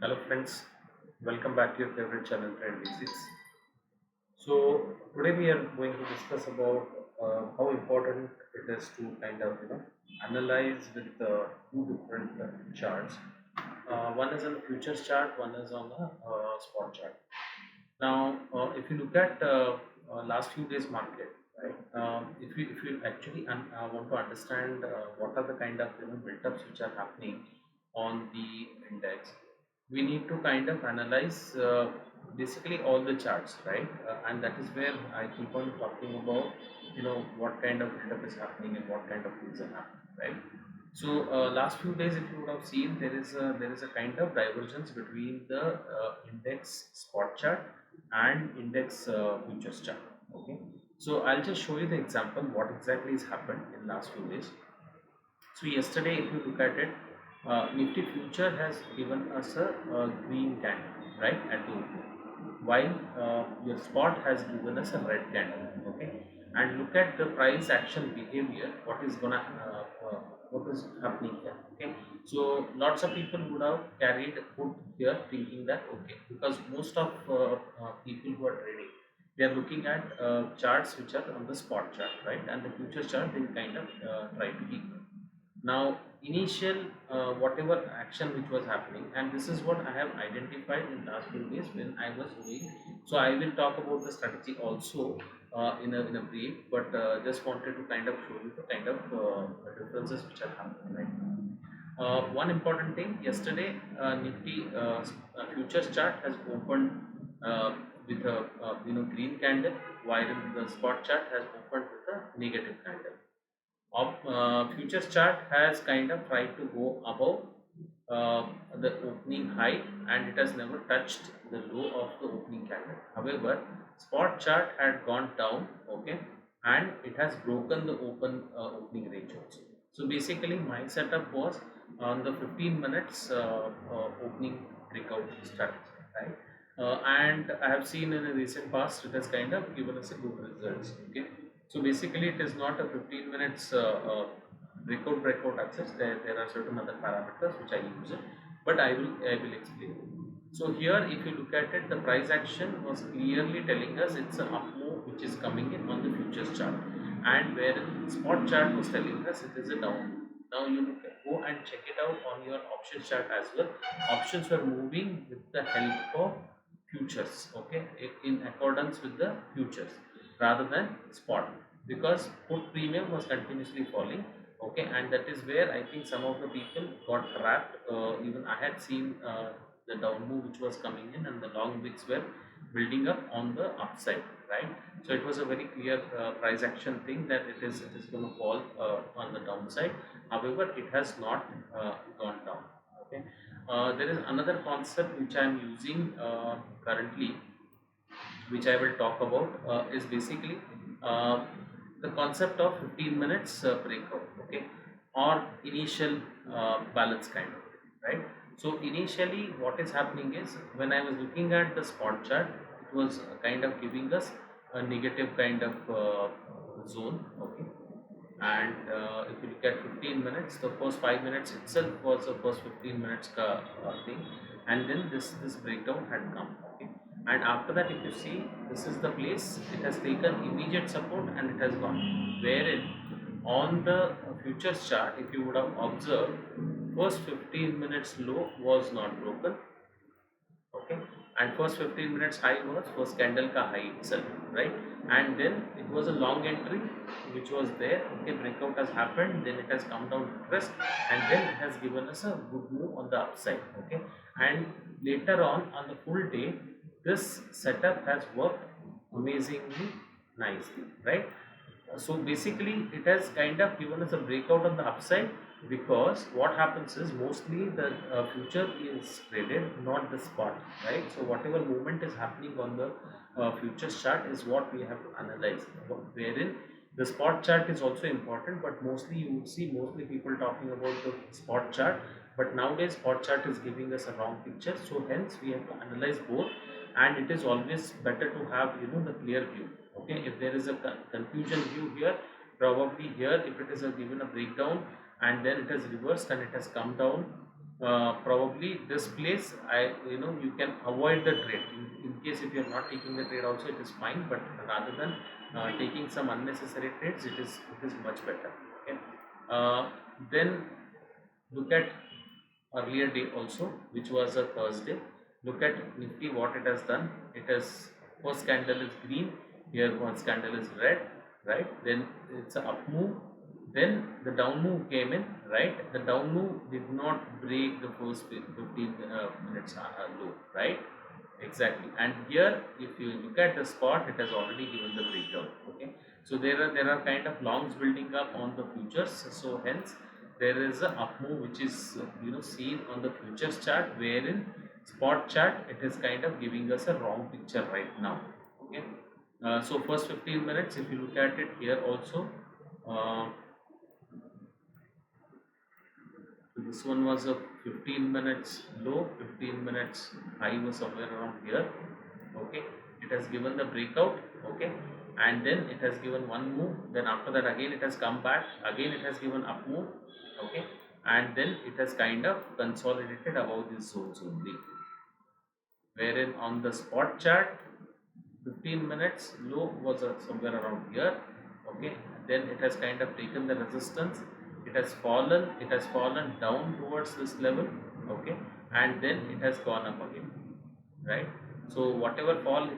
Hello friends, welcome back to your favorite channel Tradebasics. So today we are going to discuss about how important it is to kind of analyze with two different charts. One is on a futures chart, one is on a spot chart. Now, if you look at last few days market, right? If you actually want to understand what are the kind of build-ups which are happening on the index, we need to kind of analyze basically all the charts, right? And that is where I keep on talking about what kind of build-up is happening and what kind of things are happening, right? So last few days, if you would have seen, there is a kind of divergence between the index spot chart and index futures chart. Okay, so I'll just show you the example what exactly has happened in last few days. So yesterday, if you look at it, Nifty future has given us a green candle, right, at the opening, while your spot has given us a red candle. Okay, and look at the price action behavior. What is happening here? Okay, so lots of people would have carried put here thinking that okay, because most of people who are trading, they are looking at charts which are on the spot chart, right, and the future chart they kind of try to ignore. Now initial whatever action which was happening, and this is what I have identified in last few days when I was doing. So I will talk about the strategy also in a brief, but just wanted to kind of show you the kind of differences which are happening right now. One important thing, yesterday Nifty futures chart has opened with a green candle, while the spot chart has opened with a negative candle. Futures chart has kind of tried to go above the opening high, and it has never touched the low of the opening candle. However, spot chart had gone down, okay, and it has broken the opening range also. So basically, my setup was on the 15 minutes opening breakout strategy, right? And I have seen in the recent past it has kind of given us a good results. Okay, so basically, it is not a 15 minutes breakout access. There are certain other parameters which I use it, but I will explain. So here, if you look at it, the price action was clearly telling us it's an up move which is coming in on the futures chart, and wherein spot chart was telling us it is a down move. Now you go and check it out on your options chart as well. Options were moving with the help of futures, okay, in accordance with the futures rather than spot, because put premium was continuously falling. Okay, and that is where I think some of the people got trapped. Even I had seen the down move which was coming in, and the long wicks were building up on the upside, right? So it was a very clear price action thing that it is going to fall on the downside. However, it has not gone down. Okay, there is another concept which I am using currently, which I will talk about, is basically uh, the concept of 15 minutes breakout, okay, or initial balance kind of thing, right? So initially, what is happening is when I was looking at the spot chart, it was kind of giving us a negative kind of zone, okay, and if you look at 15 minutes, the first 5 minutes itself was the first 15 minutes thing, and then this breakdown had come, okay, and after that if you see, this is the place it has taken immediate support and it has gone, wherein on the futures chart, if you would have observed, first 15 minutes low was not broken, okay, and first 15 minutes high was first candle ka high itself, right? And then it was a long entry which was there, okay, breakout has happened, then it has come down to rest, and then it has given us a good move on the upside, okay, and later on the full day, this setup has worked amazingly nicely, right? So basically it has kind of given us a breakout on the upside, because what happens is mostly the future is traded, not the spot, right? So whatever movement is happening on the futures chart is what we have to analyze, wherein the spot chart is also important, but mostly you would see mostly people talking about the spot chart, but nowadays spot chart is giving us a wrong picture, so hence we have to analyze both, and it is always better to have the clear view. Okay, if there is a confusion view here, probably here if it is given a breakdown and then it has reversed and it has come down, probably this place you can avoid the trade. In case if you are not taking the trade also, it is fine, but rather than taking some unnecessary trades, it is much better. Okay. Then look at earlier day also, which was a Thursday. Look at Nifty, what it has done. It has, first candle is green, here first candle is red, right? Then it's a up move, then the down move came in, right? The down move did not break the first 15 minutes low, right? Exactly. And here if you look at the spot, it has already given the breakout. Okay, so there are kind of longs building up on the futures, so hence there is a up move which is seen on the futures chart, wherein spot chart it is kind of giving us a wrong picture right now. Okay. So first 15 minutes, if you look at it here also, uh, this one was a 15 minutes low, 15 minutes high was somewhere around here. Okay, it has given the breakout. Okay, and then it has given one move, then after that again it has come back, again it has given up move. Okay, and then it has kind of consolidated above these zones only, wherein on the spot chart 15 minutes low was somewhere around here. Okay, then it has kind of taken the resistance, it has fallen down towards this level. Okay, and then it has gone up again, right? So whatever fall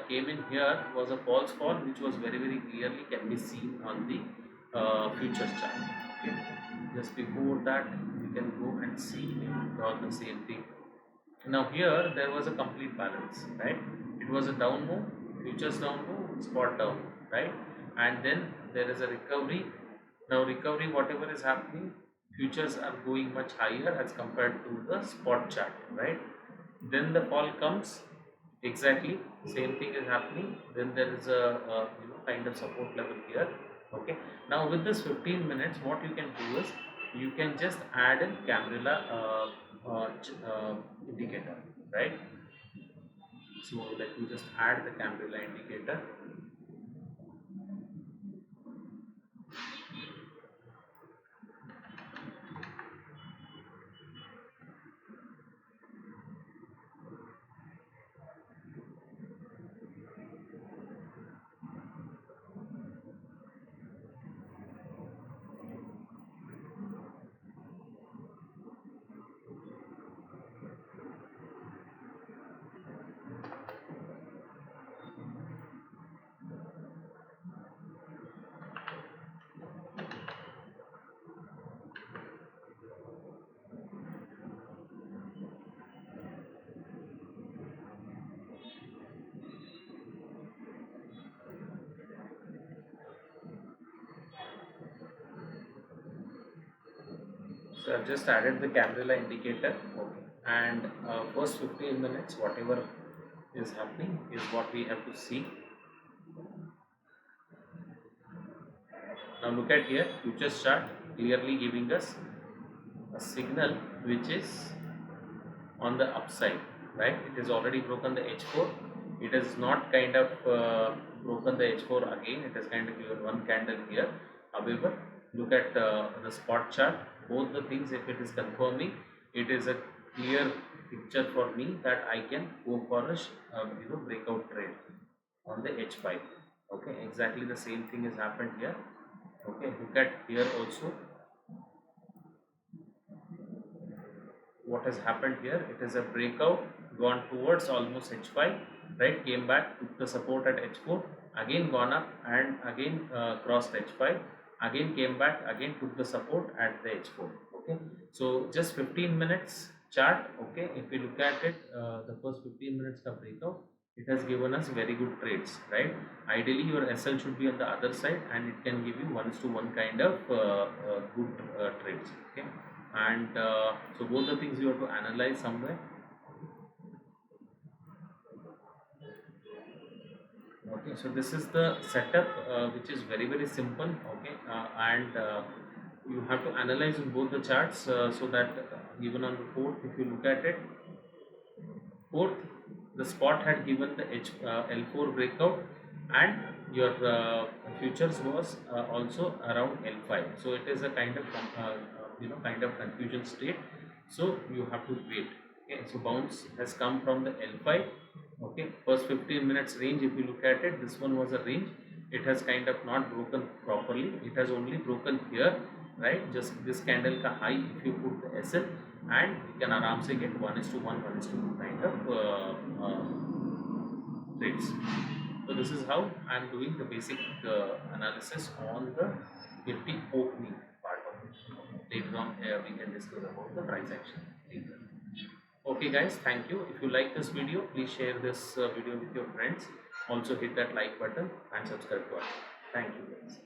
came in here was a false fall, which was very very clearly can be seen on the futures chart. Okay, just before that we can go and see all the same thing. Now here there was a complete balance, right? It was a down move, futures down move, spot down move, right? And then there is a recovery. Now recovery, whatever is happening, futures are going much higher as compared to the spot chart, right? Then the fall comes, exactly same thing is happening. Then there is a kind of support level here. Okay. Now with this 15 minutes, what you can do is you can just add in Cambrilla indicator, right? So let me just add the Cambrilla indicator. So I've just added the Cambrilla indicator. Okay, and first 15 minutes, whatever is happening is what we have to see. Now look at here, futures chart clearly giving us a signal which is on the upside, right? It has already broken the H4. It has not kind of broken the H4 again. It has kind of given one candle here. However, look at the spot chart. Both the things, if it is confirming, it is a clear picture for me that I can go for a breakout trade on the H5. Okay, exactly the same thing has happened here. Okay, look at here also. What has happened here, it is a breakout gone towards almost H5, right? Came back, took the support at H4, again gone up and again crossed H5, again came back, again took the support at the H4. Okay, so just 15 minutes chart. Okay, if we look at it, the first 15 minutes of breakout, it has given us very good trades, right? Ideally your SL should be on the other side and it can give you 1:1 kind of good trades. Okay, and so both the things you have to analyze somewhere. Okay, so this is the setup which is very very simple. Okay, and you have to analyze in both the charts, so that even on the fourth, if you look at it, fourth the spot had given the L4 breakout, and your futures was also around L5, so it is a kind of kind of confusion state. So you have to wait. Okay, so bounce has come from the L5. Okay, first 15 minutes range, if you look at it, this one was a range. It has kind of not broken properly. It has only broken here, right? Just this candle ka high, if you put the SL, and you can aram se get 1:1, 1:2 kind of trades. So this is how I am doing the basic analysis on the Nifty opening part of it. Later on, we can discuss about the price action later. Okay guys, thank you. If you like this video, please share this video with your friends. Also hit that like button and subscribe to our channel. Thank you guys.